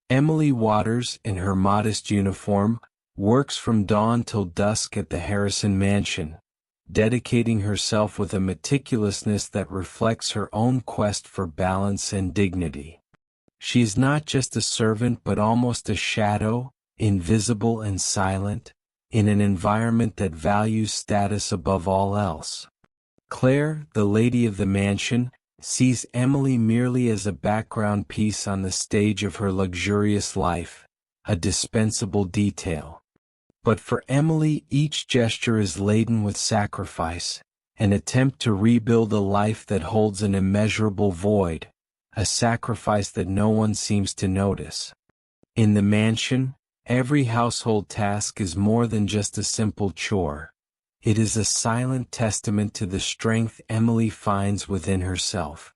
Emily Waters, in her modest uniform, works from dawn till dusk at the Harrison mansion, dedicating herself with a meticulousness that reflects her own quest for balance and dignity. She is not just a servant but almost a shadow, invisible and silent, in an environment that values status above all else. Claire, the lady of the mansion, sees Emily merely as a background piece on the stage of her luxurious life, a dispensable detail. But for Emily, each gesture is laden with sacrifice, an attempt to rebuild a life that holds an immeasurable void, a sacrifice that no one seems to notice. In the mansion, every household task is more than just a simple chore. It is a silent testament to the strength Emily finds within herself.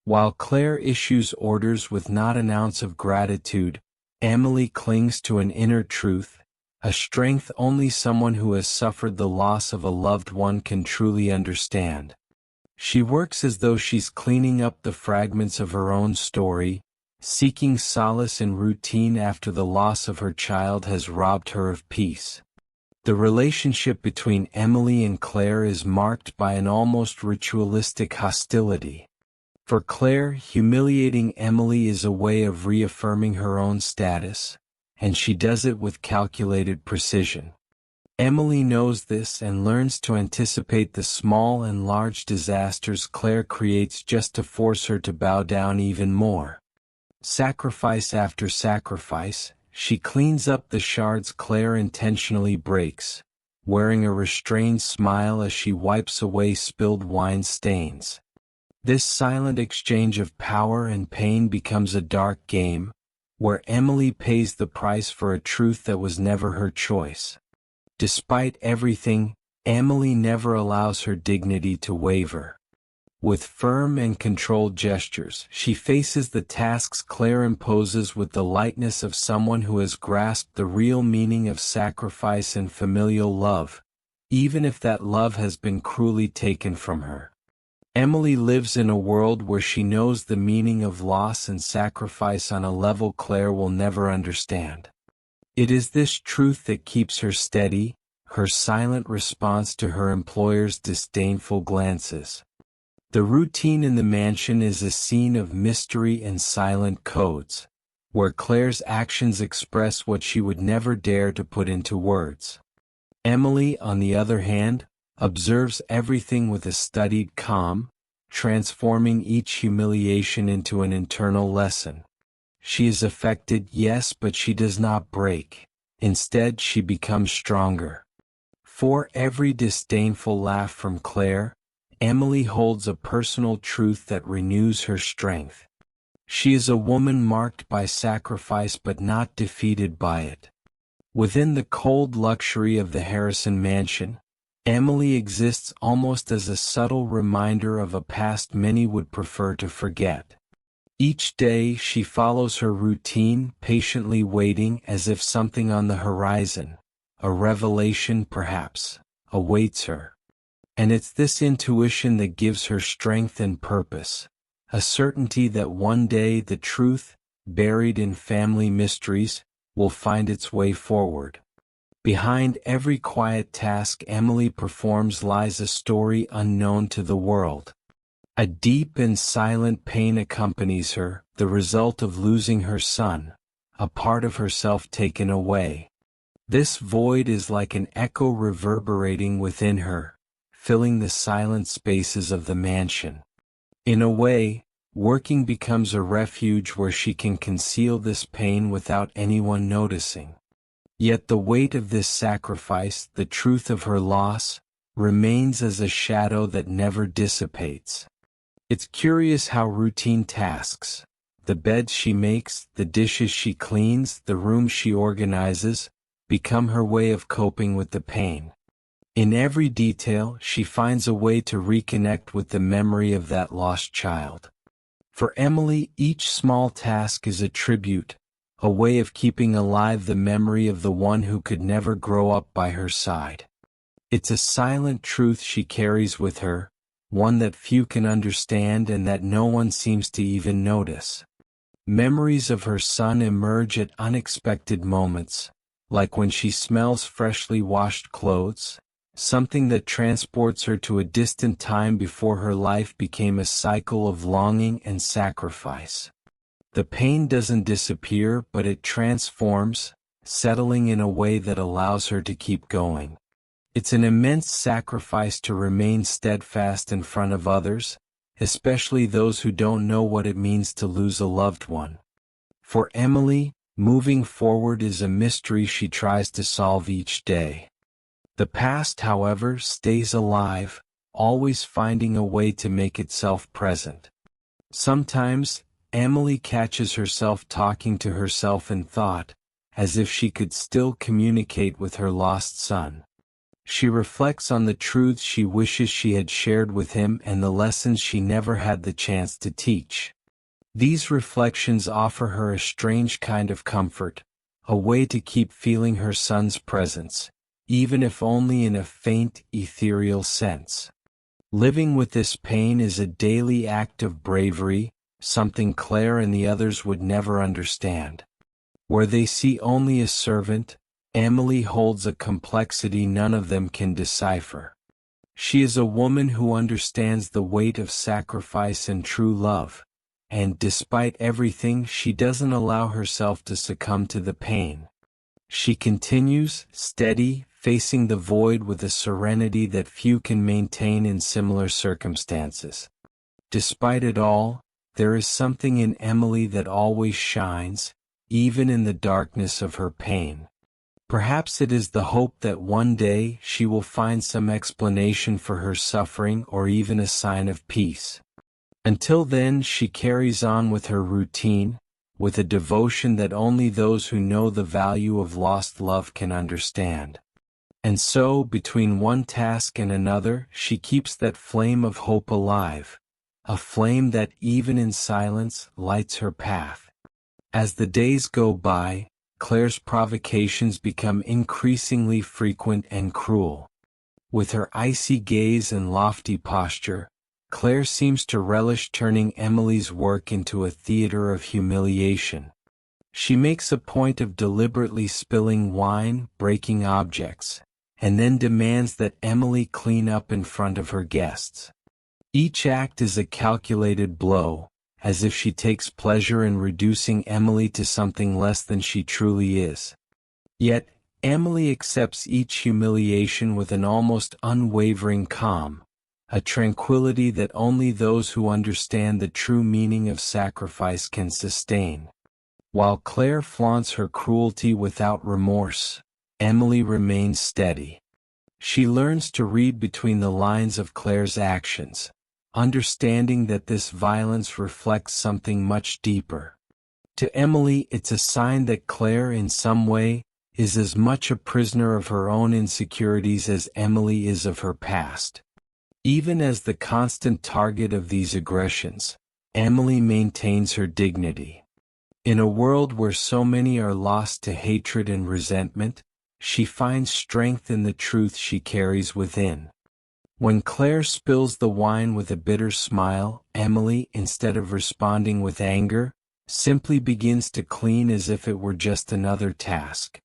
While Claire issues orders with not an ounce of gratitude, Emily clings to an inner truth, a strength only someone who has suffered the loss of a loved one can truly understand. She works as though she's cleaning up the fragments of her own story, seeking solace in routine after the loss of her child has robbed her of peace. The relationship between Emily and Claire is marked by an almost ritualistic hostility. For Claire, humiliating Emily is a way of reaffirming her own status, and she does it with calculated precision. Emily knows this and learns to anticipate the small and large disasters Claire creates just to force her to bow down even more. Sacrifice after sacrifice, she cleans up the shards Claire intentionally breaks, wearing a restrained smile as she wipes away spilled wine stains. This silent exchange of power and pain becomes a dark game, where Emily pays the price for a truth that was never her choice. Despite everything, Emily never allows her dignity to waver. With firm and controlled gestures, she faces the tasks Claire imposes with the lightness of someone who has grasped the real meaning of sacrifice and familial love, even if that love has been cruelly taken from her. Emily lives in a world where she knows the meaning of loss and sacrifice on a level Claire will never understand. It is this truth that keeps her steady, her silent response to her employer's disdainful glances. The routine in the mansion is a scene of mystery and silent codes, where Claire's actions express what she would never dare to put into words. Emily, on the other hand, observes everything with a studied calm, transforming each humiliation into an internal lesson. She is affected, yes, but she does not break. Instead, she becomes stronger. For every disdainful laugh from Claire, Emily holds a personal truth that renews her strength. She is a woman marked by sacrifice but not defeated by it. Within the cold luxury of the Harrison mansion, Emily exists almost as a subtle reminder of a past many would prefer to forget. Each day she follows her routine, patiently waiting as if something on the horizon, a revelation perhaps, awaits her. And it's this intuition that gives her strength and purpose, a certainty that one day the truth, buried in family mysteries, will find its way forward. Behind every quiet task Emily performs lies a story unknown to the world. A deep and silent pain accompanies her, the result of losing her son, a part of herself taken away. This void is like an echo reverberating within her, filling the silent spaces of the mansion. In a way, working becomes a refuge where she can conceal this pain without anyone noticing. Yet the weight of this sacrifice, the truth of her loss, remains as a shadow that never dissipates. It's curious how routine tasks, the beds she makes, the dishes she cleans, the rooms she organizes, become her way of coping with the pain. In every detail, she finds a way to reconnect with the memory of that lost child. For Emily, each small task is a tribute, a way of keeping alive the memory of the one who could never grow up by her side. It's a silent truth she carries with her, one that few can understand and that no one seems to even notice. Memories of her son emerge at unexpected moments, like when she smells freshly washed clothes, something that transports her to a distant time before her life became a cycle of longing and sacrifice. The pain doesn't disappear, but it transforms, settling in a way that allows her to keep going. It's an immense sacrifice to remain steadfast in front of others, especially those who don't know what it means to lose a loved one. For Emily, moving forward is a mystery she tries to solve each day. The past, however, stays alive, always finding a way to make itself present. Sometimes, Emily catches herself talking to herself in thought, as if she could still communicate with her lost son. She reflects on the truths she wishes she had shared with him and the lessons she never had the chance to teach. These reflections offer her a strange kind of comfort, a way to keep feeling her son's presence, even if only in a faint, ethereal sense. Living with this pain is a daily act of bravery, something Claire and the others would never understand. Where they see only a servant, Emily holds a complexity none of them can decipher. She is a woman who understands the weight of sacrifice and true love, and despite everything, she doesn't allow herself to succumb to the pain. She continues, steady, facing the void with a serenity that few can maintain in similar circumstances. Despite it all, there is something in Emily that always shines, even in the darkness of her pain. Perhaps it is the hope that one day she will find some explanation for her suffering or even a sign of peace. Until then, she carries on with her routine, with a devotion that only those who know the value of lost love can understand. And so, between one task and another, she keeps that flame of hope alive, a flame that, even in silence, lights her path. As the days go by, Claire's provocations become increasingly frequent and cruel. With her icy gaze and lofty posture, Claire seems to relish turning Emily's work into a theater of humiliation. She makes a point of deliberately spilling wine, breaking objects, and then demands that Emily clean up in front of her guests. Each act is a calculated blow, as if she takes pleasure in reducing Emily to something less than she truly is. Yet, Emily accepts each humiliation with an almost unwavering calm, a tranquility that only those who understand the true meaning of sacrifice can sustain. While Claire flaunts her cruelty without remorse, Emily remains steady. She learns to read between the lines of Claire's actions, understanding that this violence reflects something much deeper. To Emily, it's a sign that Claire, in some way, is as much a prisoner of her own insecurities as Emily is of her past. Even as the constant target of these aggressions, Emily maintains her dignity. In a world where so many are lost to hatred and resentment, she finds strength in the truth she carries within. When Claire spills the wine with a bitter smile, Emily, instead of responding with anger, simply begins to clean as if it were just another task.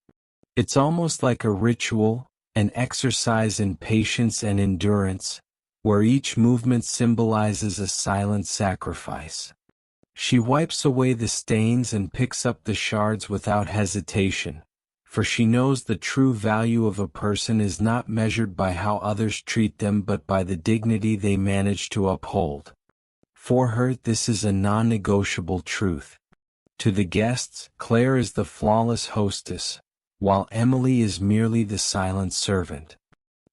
It's almost like a ritual, an exercise in patience and endurance, where each movement symbolizes a silent sacrifice. She wipes away the stains and picks up the shards without hesitation, for she knows the true value of a person is not measured by how others treat them but by the dignity they manage to uphold. For her, this is a non-negotiable truth. To the guests, Claire is the flawless hostess, while Emily is merely the silent servant.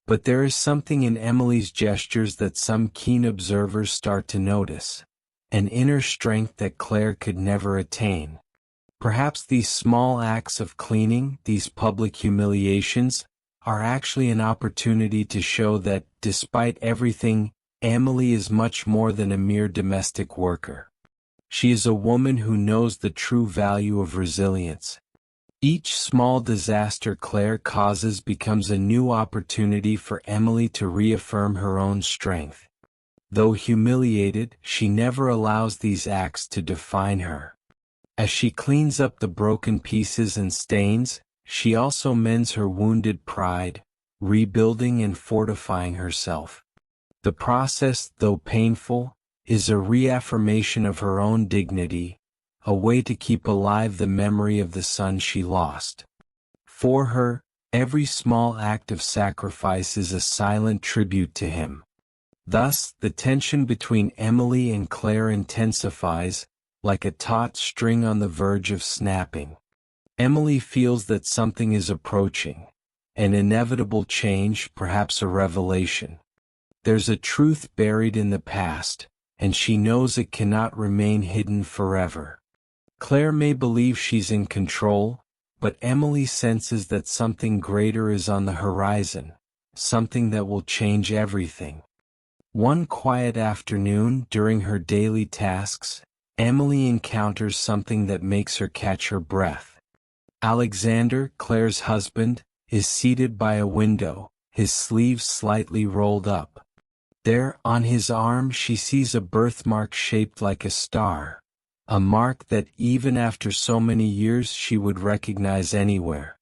But there is something in Emily's gestures that some keen observers start to notice, an inner strength that Claire could never attain. Perhaps these small acts of cleaning, these public humiliations, are actually an opportunity to show that, despite everything, Emily is much more than a mere domestic worker. She is a woman who knows the true value of resilience. Each small disaster Claire causes becomes a new opportunity for Emily to reaffirm her own strength. Though humiliated, she never allows these acts to define her. As she cleans up the broken pieces and stains, she also mends her wounded pride, rebuilding and fortifying herself. The process, though painful, is a reaffirmation of her own dignity, a way to keep alive the memory of the son she lost. For her, every small act of sacrifice is a silent tribute to him. Thus, the tension between Emily and Claire intensifies, like a taut string on the verge of snapping. Emily feels that something is approaching, an inevitable change, perhaps a revelation. There's a truth buried in the past, and she knows it cannot remain hidden forever. Claire may believe she's in control, but Emily senses that something greater is on the horizon, something that will change everything. One quiet afternoon during her daily tasks, Emily encounters something that makes her catch her breath. Alexander, Claire's husband, is seated by a window, his sleeves slightly rolled up. There, on his arm, she sees a birthmark shaped like a star, a mark that even after so many years she would recognize anywhere.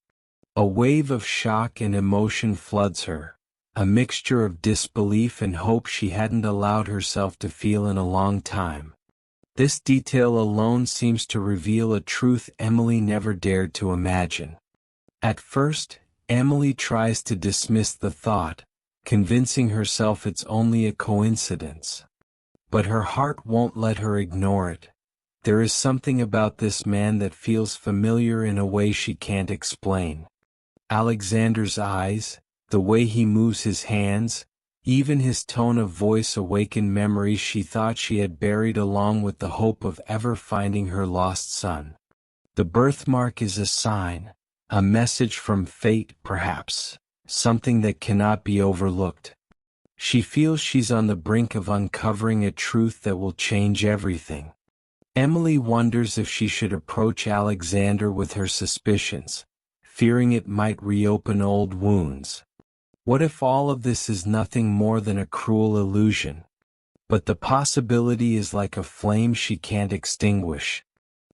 A wave of shock and emotion floods her, a mixture of disbelief and hope she hadn't allowed herself to feel in a long time. This detail alone seems to reveal a truth Emily never dared to imagine. At first, Emily tries to dismiss the thought, convincing herself it's only a coincidence. But her heart won't let her ignore it. There is something about this man that feels familiar in a way she can't explain. Alexander's eyes, the way he moves his hands, even his tone of voice awaken memories she thought she had buried along with the hope of ever finding her lost son. The birthmark is a sign, a message from fate perhaps, something that cannot be overlooked. She feels she's on the brink of uncovering a truth that will change everything. Emily wonders if she should approach Alexander with her suspicions, fearing it might reopen old wounds. What if all of this is nothing more than a cruel illusion? But the possibility is like a flame she can't extinguish.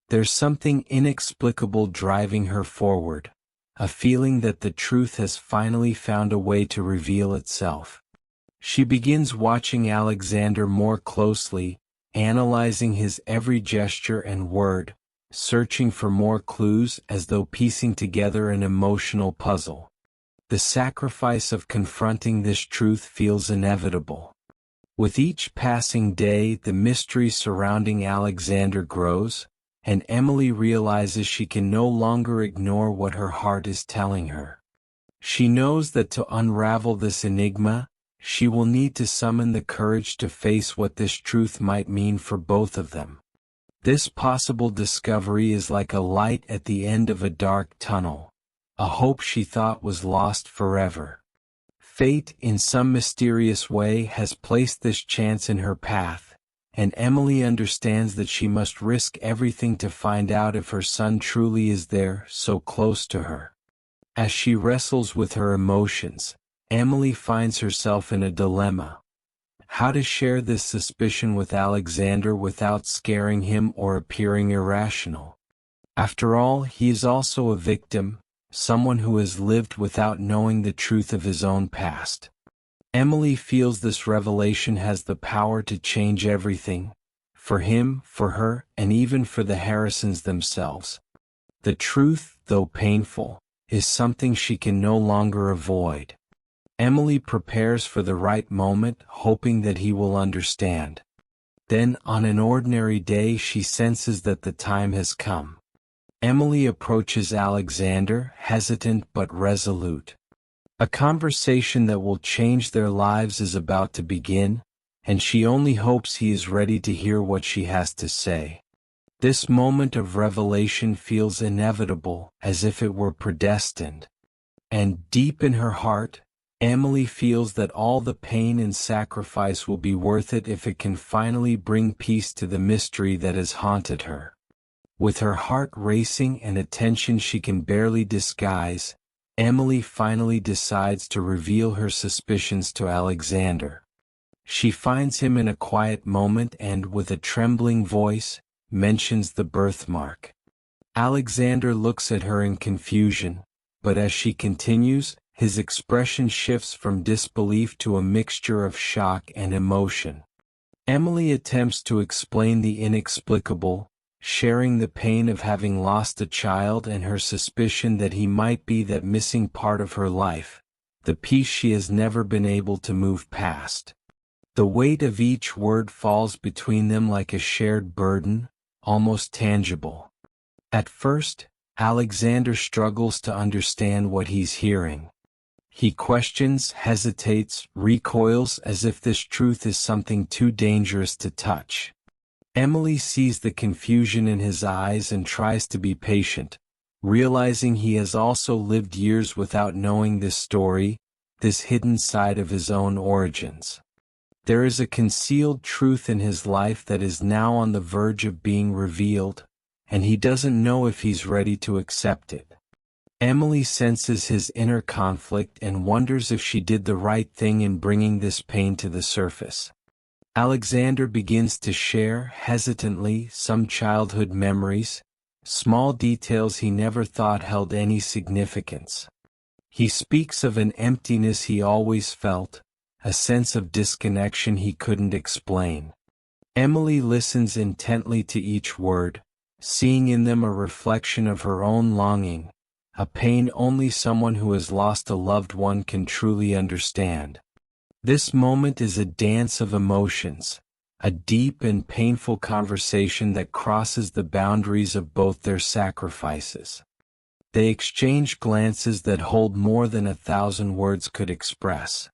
There's something inexplicable driving her forward, a feeling that the truth has finally found a way to reveal itself. She begins watching Alexander more closely, analyzing his every gesture and word, searching for more clues as though piecing together an emotional puzzle. The sacrifice of confronting this truth feels inevitable. With each passing day, the mystery surrounding Alexander grows, and Emily realizes she can no longer ignore what her heart is telling her. She knows that to unravel this enigma, she will need to summon the courage to face what this truth might mean for both of them. This possible discovery is like a light at the end of a dark tunnel, a hope she thought was lost forever. Fate, in some mysterious way, has placed this chance in her path, and Emily understands that she must risk everything to find out if her son truly is there, so close to her. As she wrestles with her emotions, Emily finds herself in a dilemma. How to share this suspicion with Alexander without scaring him or appearing irrational? After all, he is also a victim, someone who has lived without knowing the truth of his own past. Emily feels this revelation has the power to change everything, for him, for her, and even for the Harrisons themselves. The truth, though painful, is something she can no longer avoid. Emily prepares for the right moment, hoping that he will understand. Then, on an ordinary day, she senses that the time has come. Emily approaches Alexander, hesitant but resolute. A conversation that will change their lives is about to begin, and she only hopes he is ready to hear what she has to say. This moment of revelation feels inevitable, as if it were predestined. And deep in her heart, Emily feels that all the pain and sacrifice will be worth it if it can finally bring peace to the mystery that has haunted her. With her heart racing and a tension she can barely disguise, Emily finally decides to reveal her suspicions to Alexander. She finds him in a quiet moment and, with a trembling voice, mentions the birthmark. Alexander looks at her in confusion, but as she continues, his expression shifts from disbelief to a mixture of shock and emotion. Emily attempts to explain the inexplicable, sharing the pain of having lost a child and her suspicion that he might be that missing part of her life, the piece she has never been able to move past. The weight of each word falls between them like a shared burden, almost tangible. At first, Alexander struggles to understand what he's hearing. He questions, hesitates, recoils as if this truth is something too dangerous to touch. Emily sees the confusion in his eyes and tries to be patient, realizing he has also lived years without knowing this story, this hidden side of his own origins. There is a concealed truth in his life that is now on the verge of being revealed, and he doesn't know if he's ready to accept it. Emily senses his inner conflict and wonders if she did the right thing in bringing this pain to the surface. Alexander begins to share, hesitantly, some childhood memories, small details he never thought held any significance. He speaks of an emptiness he always felt, a sense of disconnection he couldn't explain. Emily listens intently to each word, seeing in them a reflection of her own longing, a pain only someone who has lost a loved one can truly understand. This moment is a dance of emotions, a deep and painful conversation that crosses the boundaries of both their sacrifices. They exchange glances that hold more than 1,000 words could express.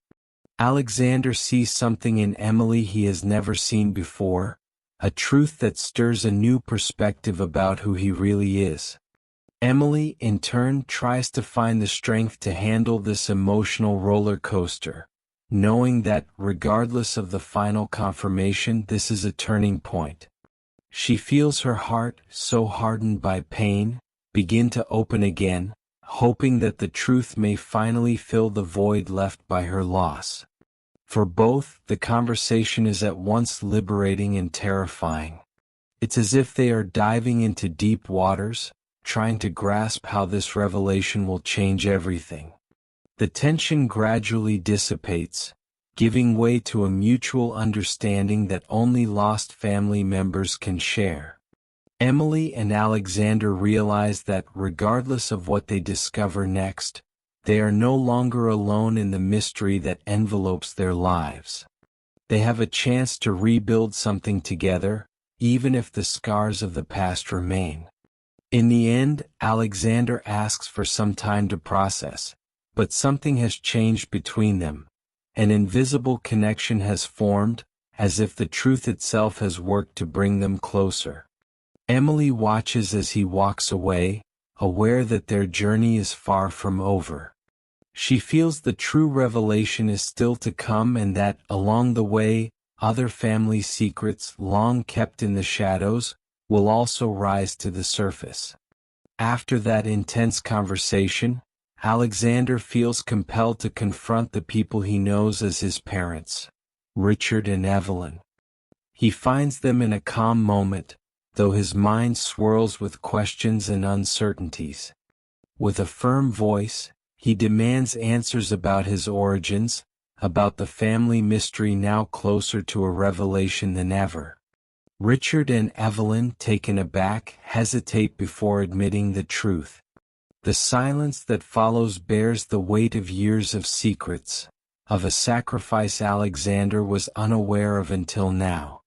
Alexander sees something in Emily he has never seen before, a truth that stirs a new perspective about who he really is. Emily, in turn, tries to find the strength to handle this emotional roller coaster, knowing that, regardless of the final confirmation, this is a turning point. She feels her heart, so hardened by pain, begin to open again, hoping that the truth may finally fill the void left by her loss. For both, the conversation is at once liberating and terrifying. It's as if they are diving into deep waters, trying to grasp how this revelation will change everything. The tension gradually dissipates, giving way to a mutual understanding that only lost family members can share. Emily and Alexander realize that, regardless of what they discover next, they are no longer alone in the mystery that envelopes their lives. They have a chance to rebuild something together, even if the scars of the past remain. In the end, Alexander asks for some time to process, but something has changed between them. An invisible connection has formed, as if the truth itself has worked to bring them closer. Emily watches as he walks away, aware that their journey is far from over. She feels the true revelation is still to come and that, along the way, other family secrets long kept in the shadows will also rise to the surface. After that intense conversation, Alexander feels compelled to confront the people he knows as his parents, Richard and Evelyn. He finds them in a calm moment, though his mind swirls with questions and uncertainties. With a firm voice, he demands answers about his origins, about the family mystery now closer to a revelation than ever. Richard and Evelyn, taken aback, hesitate before admitting the truth. The silence that follows bears the weight of years of secrets, of a sacrifice Alexander was unaware of until now.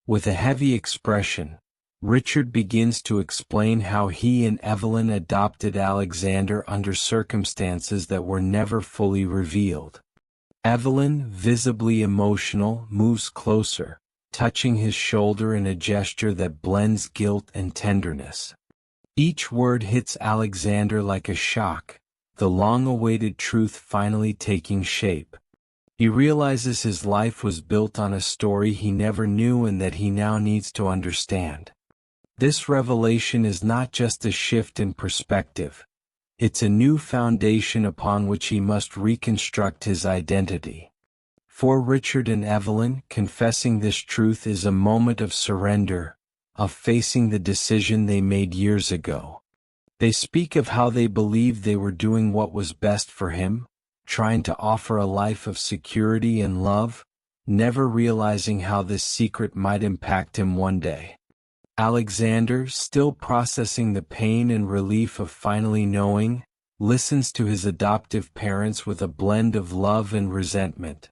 With a heavy expression, Richard begins to explain how he and Evelyn adopted Alexander under circumstances that were never fully revealed. Evelyn, visibly emotional, moves closer, touching his shoulder in a gesture that blends guilt and tenderness. Each word hits Alexander like a shock, the long-awaited truth finally taking shape. He realizes his life was built on a story he never knew and that he now needs to understand. This revelation is not just a shift in perspective. It's a new foundation upon which he must reconstruct his identity. For Richard and Evelyn, confessing this truth is a moment of surrender, of facing the decision they made years ago. They speak of how they believed they were doing what was best for him, trying to offer a life of security and love, never realizing how this secret might impact him one day. Alexander, still processing the pain and relief of finally knowing, listens to his adoptive parents with a blend of love and resentment,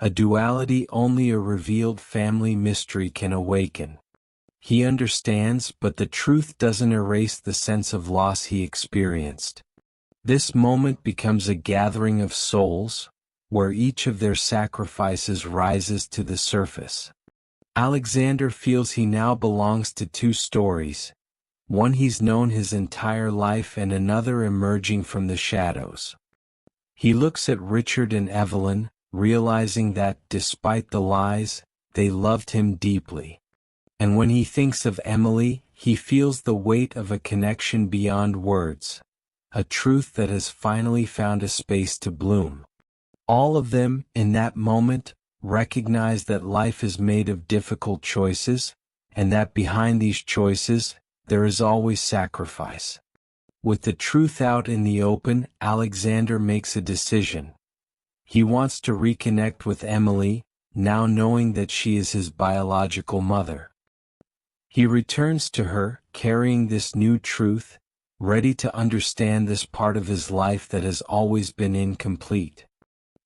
a duality only a revealed family mystery can awaken. He understands, but the truth doesn't erase the sense of loss he experienced. This moment becomes a gathering of souls, where each of their sacrifices rises to the surface. Alexander feels he now belongs to two stories, one he's known his entire life and another emerging from the shadows. He looks at Richard and Evelyn, realizing that, despite the lies, they loved him deeply. And when he thinks of Emily, he feels the weight of a connection beyond words, a truth that has finally found a space to bloom. All of them, in that moment, recognize that life is made of difficult choices, and that behind these choices, there is always sacrifice. With the truth out in the open, Alexander makes a decision. He wants to reconnect with Emily, now knowing that she is his biological mother. He returns to her, carrying this new truth, ready to understand this part of his life that has always been incomplete.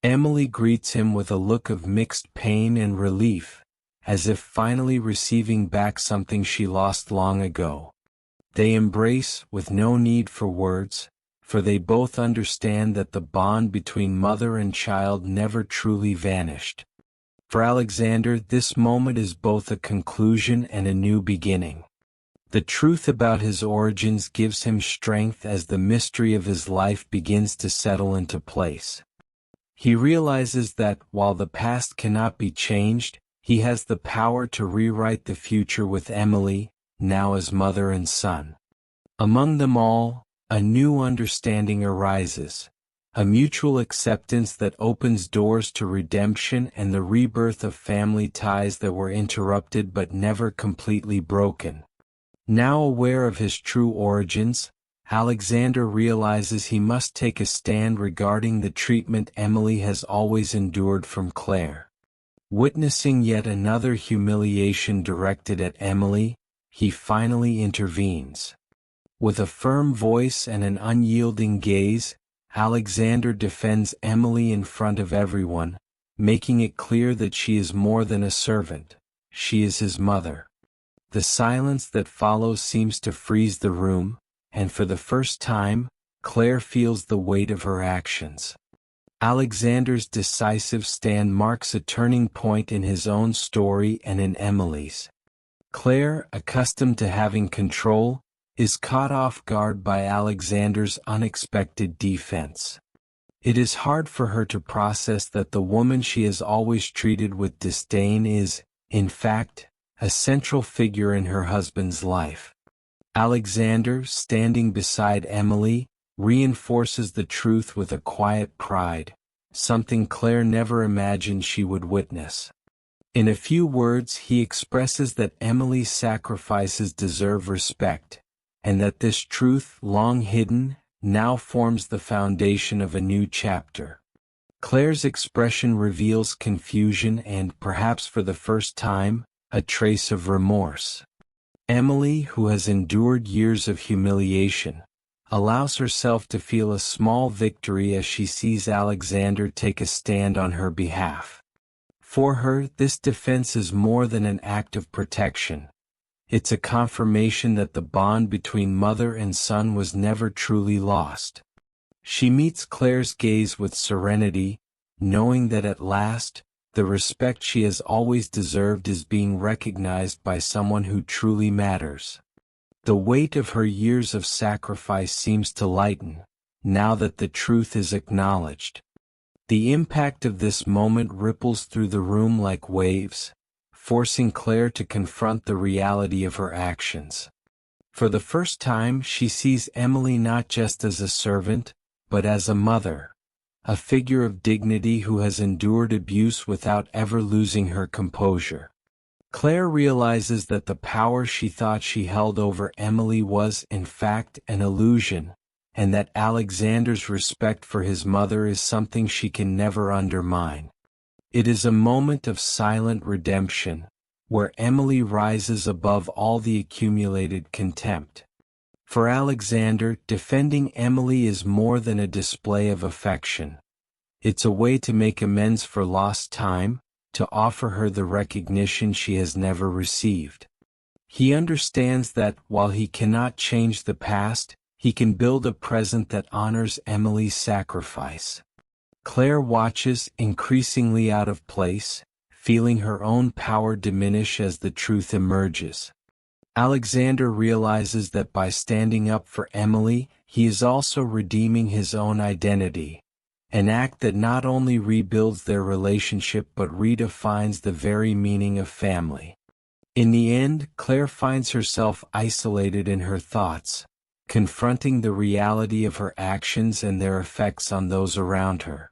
Emily greets him with a look of mixed pain and relief, as if finally receiving back something she lost long ago. They embrace, with no need for words, for they both understand that the bond between mother and child never truly vanished. For Alexander, this moment is both a conclusion and a new beginning. The truth about his origins gives him strength as the mystery of his life begins to settle into place. He realizes that, while the past cannot be changed, he has the power to rewrite the future with Emily, now as mother and son. Among them all, a new understanding arises, a mutual acceptance that opens doors to redemption and the rebirth of family ties that were interrupted but never completely broken. Now aware of his true origins, Alexander realizes he must take a stand regarding the treatment Emily has always endured from Claire. Witnessing yet another humiliation directed at Emily, he finally intervenes. With a firm voice and an unyielding gaze, Alexander defends Emily in front of everyone, making it clear that she is more than a servant, she is his mother. The silence that follows seems to freeze the room, and for the first time, Claire feels the weight of her actions. Alexander's decisive stand marks a turning point in his own story and in Emily's. Claire, accustomed to having control, is caught off guard by Alexander's unexpected defense. It is hard for her to process that the woman she has always treated with disdain is, in fact, a central figure in her husband's life. Alexander, standing beside Emily, reinforces the truth with a quiet pride, something Claire never imagined she would witness. In a few words, he expresses that Emily's sacrifices deserve respect, and that this truth, long hidden, now forms the foundation of a new chapter. Claire's expression reveals confusion and, perhaps for the first time, a trace of remorse. Emily, who has endured years of humiliation, allows herself to feel a small victory as she sees Alexander take a stand on her behalf. For her, this defense is more than an act of protection. It's a confirmation that the bond between mother and son was never truly lost. She meets Claire's gaze with serenity, knowing that at last, the respect she has always deserved is being recognized by someone who truly matters. The weight of her years of sacrifice seems to lighten, now that the truth is acknowledged. The impact of this moment ripples through the room like waves, forcing Claire to confront the reality of her actions. For the first time, she sees Emily not just as a servant, but as a mother, a figure of dignity who has endured abuse without ever losing her composure. Claire realizes that the power she thought she held over Emily was, in fact, an illusion, and that Alexander's respect for his mother is something she can never undermine. It is a moment of silent redemption, where Emily rises above all the accumulated contempt. For Alexander, defending Emily is more than a display of affection. It's a way to make amends for lost time, to offer her the recognition she has never received. He understands that, while he cannot change the past, he can build a present that honors Emily's sacrifice. Claire watches, increasingly out of place, feeling her own power diminish as the truth emerges. Alexander realizes that by standing up for Emily, he is also redeeming his own identity, an act that not only rebuilds their relationship but redefines the very meaning of family. In the end, Claire finds herself isolated in her thoughts, confronting the reality of her actions and their effects on those around her.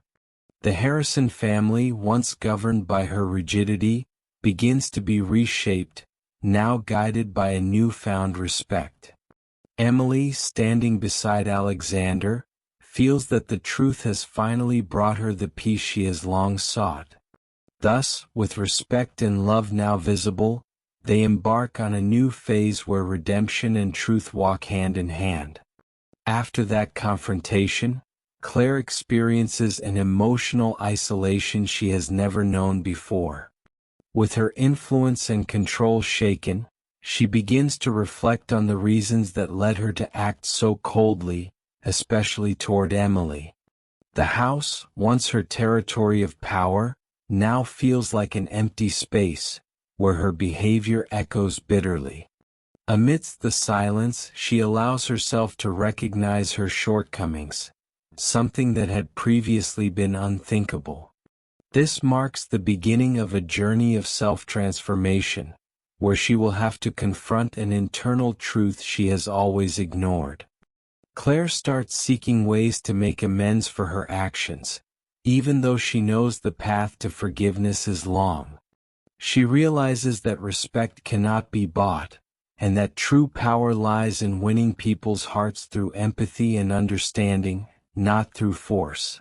The Harrison family, once governed by her rigidity, begins to be reshaped, now guided by a newfound respect. Emily, standing beside Alexander, feels that the truth has finally brought her the peace she has long sought. Thus, with respect and love now visible, they embark on a new phase where redemption and truth walk hand in hand. After that confrontation, Claire experiences an emotional isolation she has never known before. With her influence and control shaken, she begins to reflect on the reasons that led her to act so coldly, especially toward Emily. The house, once her territory of power, now feels like an empty space, where her behavior echoes bitterly. Amidst the silence, she allows herself to recognize her shortcomings, something that had previously been unthinkable. This marks the beginning of a journey of self-transformation, where she will have to confront an internal truth she has always ignored. Claire starts seeking ways to make amends for her actions, even though she knows the path to forgiveness is long. She realizes that respect cannot be bought, and that true power lies in winning people's hearts through empathy and understanding, not through force.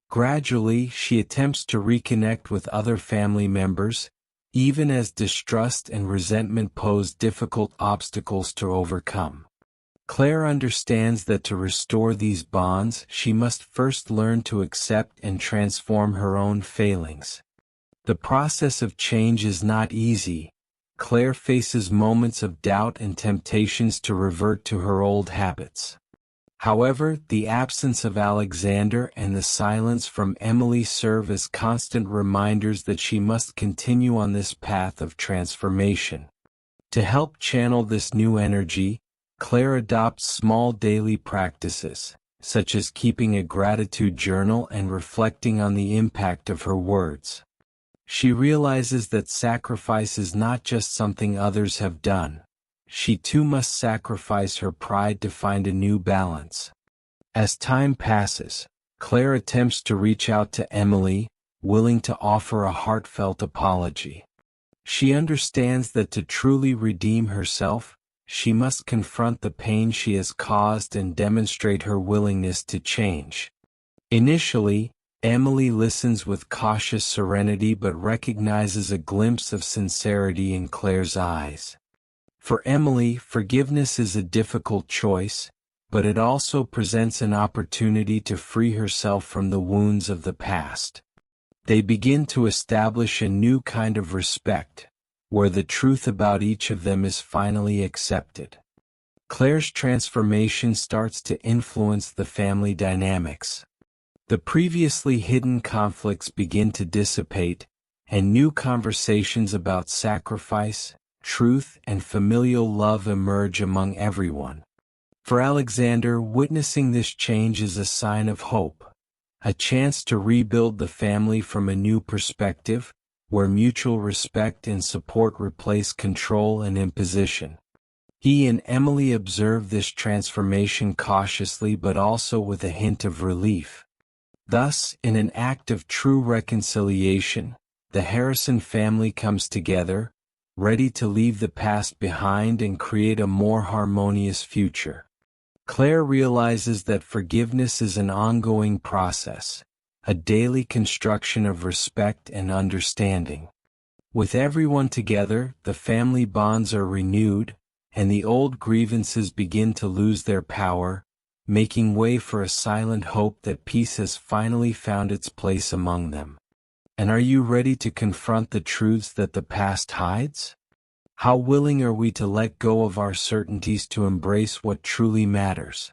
Gradually, she attempts to reconnect with other family members, even as distrust and resentment pose difficult obstacles to overcome. Claire understands that to restore these bonds, she must first learn to accept and transform her own failings. The process of change is not easy. Claire faces moments of doubt and temptations to revert to her old habits. However, the absence of Alexander and the silence from Emily serve as constant reminders that she must continue on this path of transformation. To help channel this new energy, Claire adopts small daily practices, such as keeping a gratitude journal and reflecting on the impact of her words. She realizes that sacrifice is not just something others have done. She too must sacrifice her pride to find a new balance. As time passes, Claire attempts to reach out to Emily, willing to offer a heartfelt apology. She understands that to truly redeem herself, she must confront the pain she has caused and demonstrate her willingness to change. Initially, Emily listens with cautious serenity but recognizes a glimpse of sincerity in Claire's eyes. For Emily, forgiveness is a difficult choice, but it also presents an opportunity to free herself from the wounds of the past. They begin to establish a new kind of respect, where the truth about each of them is finally accepted. Claire's transformation starts to influence the family dynamics. The previously hidden conflicts begin to dissipate, and new conversations about sacrifice, truth, and familial love emerge among everyone. For Alexander, witnessing this change is a sign of hope, a chance to rebuild the family from a new perspective, where mutual respect and support replace control and imposition. He and Emily observe this transformation cautiously but also with a hint of relief. Thus, in an act of true reconciliation, the Harrison family comes together, ready to leave the past behind and create a more harmonious future. Claire realizes that forgiveness is an ongoing process, a daily construction of respect and understanding. With everyone together, the family bonds are renewed, and the old grievances begin to lose their power, making way for a silent hope that peace has finally found its place among them. And are you ready to confront the truths that the past hides? How willing are we to let go of our certainties to embrace what truly matters?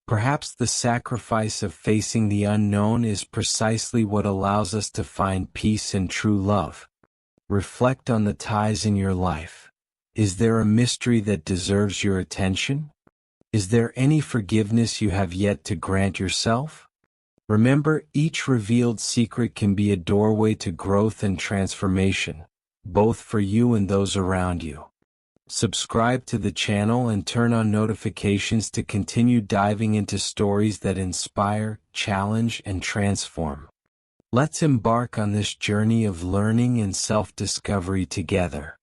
Perhaps the sacrifice of facing the unknown is precisely what allows us to find peace and true love. Reflect on the ties in your life. Is there a mystery that deserves your attention? Is there any forgiveness you have yet to grant yourself? Remember, each revealed secret can be a doorway to growth and transformation, both for you and those around you. Subscribe to the channel and turn on notifications to continue diving into stories that inspire, challenge, and transform. Let's embark on this journey of learning and self-discovery together.